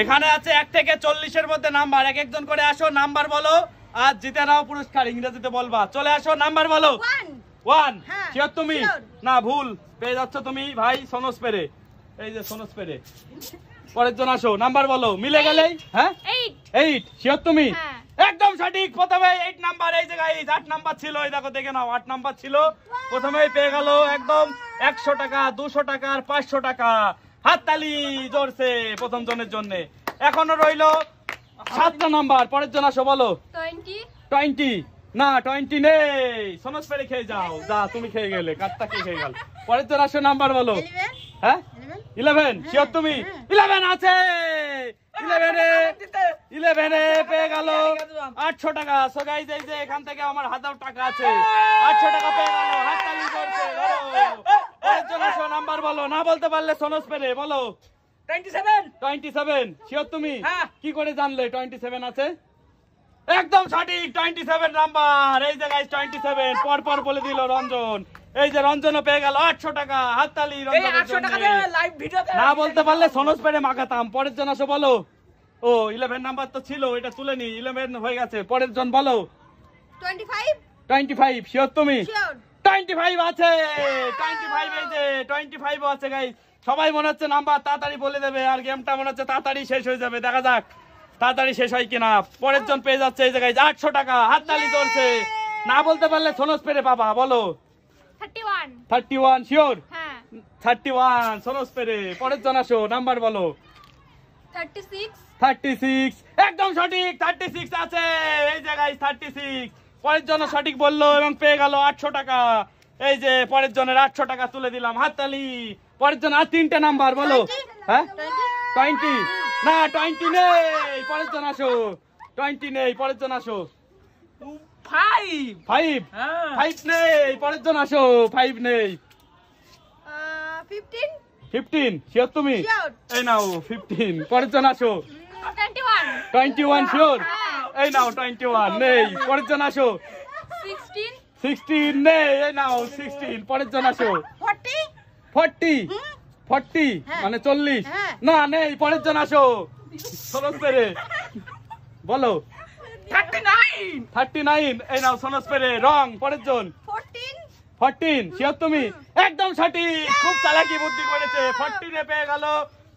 এখানে আছে 1 থেকে 40 এর মধ্যে নাম্বার, এক একজন করে আসো, নাম্বার বলো আর জিতে নাও পুরস্কার। ইংরেজিতে বলবা, চলে আসো, নাম্বার বলো। 1 শিওর তুমি? না, ভুল, পেয়ে যাচ্ছ তুমি ভাই সোনস পেরে। এই যে সোনস পেরে। পরের জন আসো, নাম্বার বলো, মিলে গেলেই। হ্যাঁ 8 শিওর তুমি? একদম সঠিক, প্রথমে 8 নাম্বার। এই যে গাইস 8 নাম্বার ছিল, এই দেখো দেখে নাও 8 নাম্বার ছিল, প্রথমেই পেয়ে গেল একদম 100 টাকা, 200 টাকা আর 500 টাকা। হাততালি জোরছে প্রথম জনের জন্য। এখনো রইলো 7টা নাম্বার, পরের জন আসো, বলো। 20 না 20 নেই, সোনস পেরে খেয়ে যাও। যা, তুমি খেয়ে গেলে, কাটটা খেয়ে গেল। পরের জন আসো, নাম্বার বলো। হ্যাঁ 11 শিওর তুমি? 11 আছে, 11 পেয়ে গেল 800 টাকা। সো গাইস এই যে এখান থেকে আমার 1000 টাকা আছে, 800 টাকা পেয়ে গেল। হাততালি জোরছে। পরের জন আসো, নাম্বার বলো। না বলতে পারলে সোনস পেরে বলো। 27 শিওর তুমি? কি করে জানলে 27 আছে? একদম সঠিক, 27 নাম্বার। এই যে গাইস 27 পর পর বলে দিল রঞ্জন। এই যে রঞ্জনও পেয়ে গেল 800 টাকা। হাততালি রঞ্জনের জন্য। না বলতে পারলে সোনস পেরে মাখাতাম। পরের জন আসো, বলো। ও 11 নাম্বার তো ছিল, এটা তুলে নি, 11 হয়ে গেছে। পরের জন বলো। 25 শিওর তুমি? 25 আছে, 25 এই যে 25 আছে গাইস। সবাই মনে হচ্ছে নাম্বার তাড়াতাড়ি বলে দেবে, আর গেমটা মনে হচ্ছে তাড়াতাড়ি শেষ হয়ে যাবে। দেখা যাক তাড়াতাড়ি শেষ হয় কিনা। পরের জন পেয়ে যাচ্ছে এই যে গাইস 800 টাকা। হাততালি চলছে। না বলতে পারলে সোনস পেরে পাবা, বলো। 31 শিওর? 31 সোনস পেরে। পরের জন আসো, নাম্বার বলো। 36 একদম সঠিক, 36 আছে। এই যে গাইস 36 পরের জন সঠিক বললো এবং পেয়ে গেল 800 টাকা। এই যে পরের জনের 800 টাকা তুলে দিলাম। হাততালি। পরের জন আর 3টে নাম্বার বলো। হ্যাঁ 20 না 20 নেই, পরের জন আসো। 20 নেই, পরের জন আসো। 5 নেই, পরের জন আসো। 5 নেই। 15 শিওর তুমি? এই নাও 15। পরের জন আসো। 21 শিওর? এই নাও 21 নেই। পরের জন আসো। 16 নেই, এই নাও 16। পরের জন আসো। 40 মানে 40 না নেই, পরের জন আসো। সোনস পেরে বলো। 39 এই নাও সোনস পেরে। রং। পরের জন 14 শিওর তুমি? একদম সঠিক, খুব চালাকি বুদ্ধি করেছে। 14 পেয়ে গেল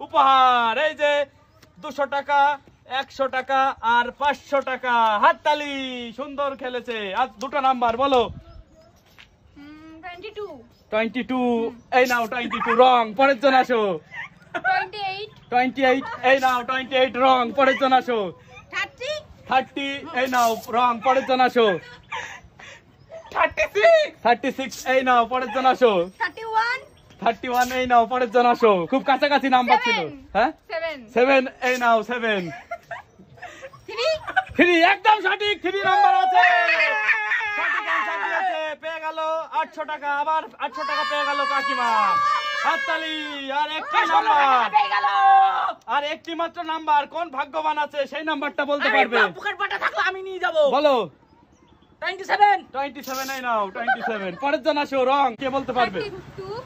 উপহার। এই যে 200 টাকা, 100 টাকা আর 500 টাকা। হাততালি, সুন্দর খেলেছে। আর 2টো নাম্বার বলো। 22 এই নাও 22 রং। পরের জন আসো। 28 এই নাও 28 রং। পরের জন আসো। 30 এই নাও রং। পরের জন আসো। 36 এই নাও। পরের জন আসো। 31 এই নাও। পরের জন আসো। খুব কাছাকাছি নাম্বার ছিল। হ্যাঁ 7 এই নাও 7। 3 একদম সঠিক, 3 নাম্বার আছে। সঠিক অ্যানসার দিয়েছে, পেয়ে গেল 800 টাকা। আবার 800 টাকা পেয়ে গেল কাকিমা। হাততালি। আর একটি নাম্বার, আর একটি মাত্র নাম্বার। কোন ভাগ্যবান আছে সেই নাম্বারটা বলতে পারবে? আমি নিয়ে যাব, বলো। 27 এই নাও 27। পরের জন আসো। রং কে বলতে পারবে? 32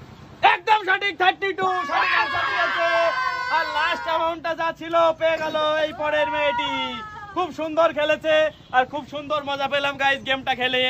একদম সঠিক, 32 সঠিক অ্যানসার দিয়েছে। আর লাস্ট অ্যামাউন্টটা যা ছিল পেয়ে গেল এই পরের মেয়েটি। খুব সুন্দর খেলেছে আর খুব সুন্দর মজা পেলাম গাইস গেমটা খেলে।